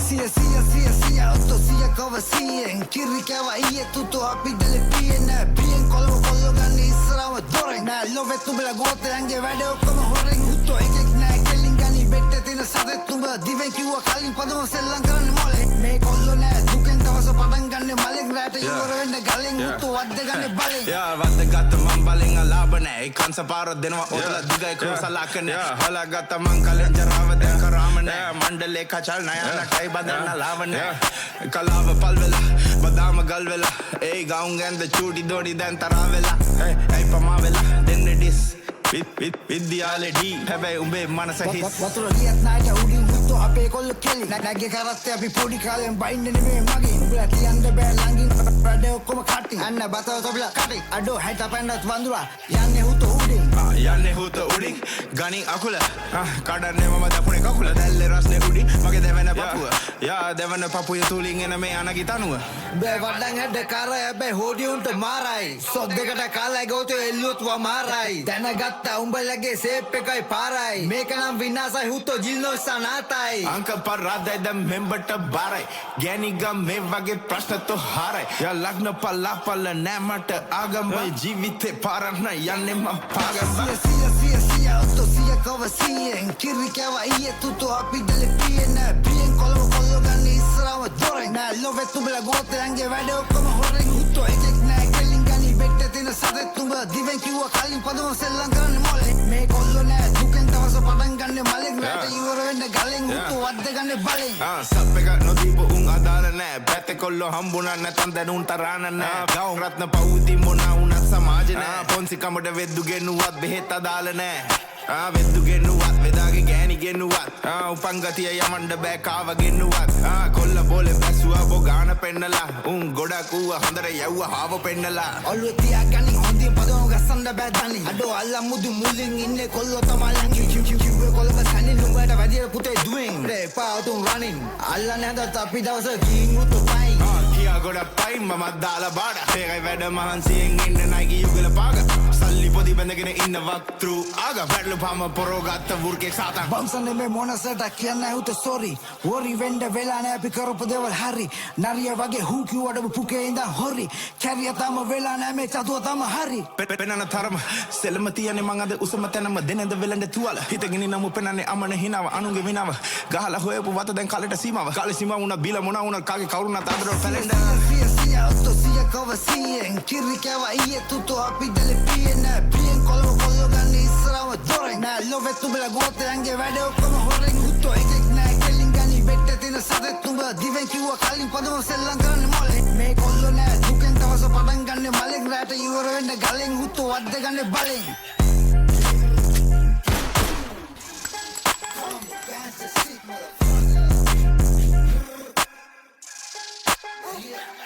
Sia otto sia kova sien kirri kava iye tutu api dele piena pien kollo ganni israwa doren na love tubla gote ange wade okkoma horen utto ekek na kelin gani bette tina sadet tuba diven kiwa kalin padama sellan karanne mole me kollo na duken dawasa patan ganne malen rata iwara wenne galen utto wadde ganne balen yeah wadde gatta man balen alaba na e kansa paro denwa otla digai ko salakane hala gatta man kalen jarawa den karamane mandale kachal nayana kai badana lavane kalawa palvela badama galvela ei gaun gende chudi dodi den taravela ei pamavela denne dis විද්‍යාලේ ඩී හැබැයි උඹේ මනස හිස් වතුර ලියත් නාට උඩින් හුත්තෝ අපේ කොල්ල කෙලි නැගේ කරත්තේ අපි පොඩි කාලෙන් බයින්නේ නෙමෙයි මගේ උඹලා කියන්න බෑ ළඟින් රඩේ ඔක්කොම කටි අන්න බතව තොපලා කටි අඩෝ 60 පැන්නත් වඳුරා යන්නේ හුත්තෝ උඩින් ගණි අකුල කඩන්නේ මම දකුණේ කකුල දැල්ලේ රස්නේ උඩි මගේ දෙවන පපුව යා දෙවන පපුව තුලින් එන මේ අනගි තනුව බෑ වඩන් හැඩ කර හැබැයි හොඩි උන්ට මාරයි සොත් දෙකට කාලයි ගෝතෝ එල්ලුවත් වමාරයි දැනගත් උඹලගේ සේප් එකයි පාරයි මේක නම් විනාසයි හුත්තෝ ජිල්නෝ සනාතයි අංක පරාදයි දැන් මෙම්බට බාරයි ගෑනිගම් මේ වගේ ප්‍රශ්න තෝ හාරයි යා ලග්න පල්ලාපල නෑ මට ආගම්බයි ජීවිතේ පාරන්න යන්නේ මම පාගම්බයි sia otto sia kova sien kirri kava iye tutu api dele piena pien kollo ganni israwa doren na love tubla gote ange wade okkoma horen hutto ekek na kelin gani bette tina sadet tuba diven kiwa kalin padama sellan karanne mole me kollo na duken dawasa patan ganne malen rata iwara wenne galen hutto wadde ganne balen සප් එක නොදීපු උන් අදාළ නෑ පැත්තේ කොල්ලෝ හම්බුණා නැතන් දැනුන් තරහන නෑ gown රත්න පවුති මොනා වුණත් සමාජ නෑ පොන්සි කමඩ වෙද්දු ගෙන්නුවත් බෙහෙත් අදාළ නෑ වෙද්දු ගෙන්නුවත් වෙදාගේ ගෑණි ගෙන්නුවත් උපංගතිය යමණ්ඩ බෑ කාව ගෙන්නුවත් කොල්ල බෝලේ බැස්සුවා බොගාන පෙන්නලා උන් ගොඩක් ඌව හොඳට යව්වා හාව පෙන්නලා ඔළුව තියාගනි හොඳින් පදම ගස්සන්න බෑ දනි අඩෝ අල්ලා මුදු මුලින් ඉන්නේ කොල්ලෝ තමයි ලංකි කිව්වේ කොල්ලව සනින් නුඹට වැඩිය පුතේ දුවෙන් එපා උතුම් රනින් අල්ලා නැදත් අපි දවස කීන් උතු පයි කියා ගොඩක් පයින් මමත් දාලා බාඩ ඒකයි වැඩ මහන්සියෙන් ඉන්න නයිකි යුගල පාග සල්ලි පොදි බැඳගෙන ඉන්න වක්තෘ ආග වැටලු පාම පොරෝ ගත්ත වුර්කේ සාතන් බම්සන්නේ මේ මොනසට කියන්නේ උත සෝරි වොරි වෙන්න වෙලා නෑ අපි කරපු දේවල් හරි නරිය වගේ හූ කිව්වට පුකේ ඉඳන් හොරි කැරිය තම වෙලා නෑ මේ චතුව තම හරි පෙනන තරම සෙල්ලම තියන්නේ මං අද උසම තැනම දෙනෙන්ද වෙලෙන්ද තුවල හිතගෙන නමු පෙනන්නේ අමන හිනව අනුගේ විනව ගහලා හොයපු වත දැන් කලට සීමාව කාලේ සීමාව උනා බීලා මොනා උනා කාගේ කවුරුණත් අදරෝ ටැලෙන්ඩර් sia otto sia kova sien kirri kava iye tutu api dele piena pien kollo ganni israwa doren na love tubla gote ange wade okkoma horen hutto ekek na kelin gani bette tina sadet tuba diven kiwa kalin padama sellan karanne mole me kollo na duken dawasa patan ganne malen rata iwara wenne galen hutto wadde ganne balen Yeah.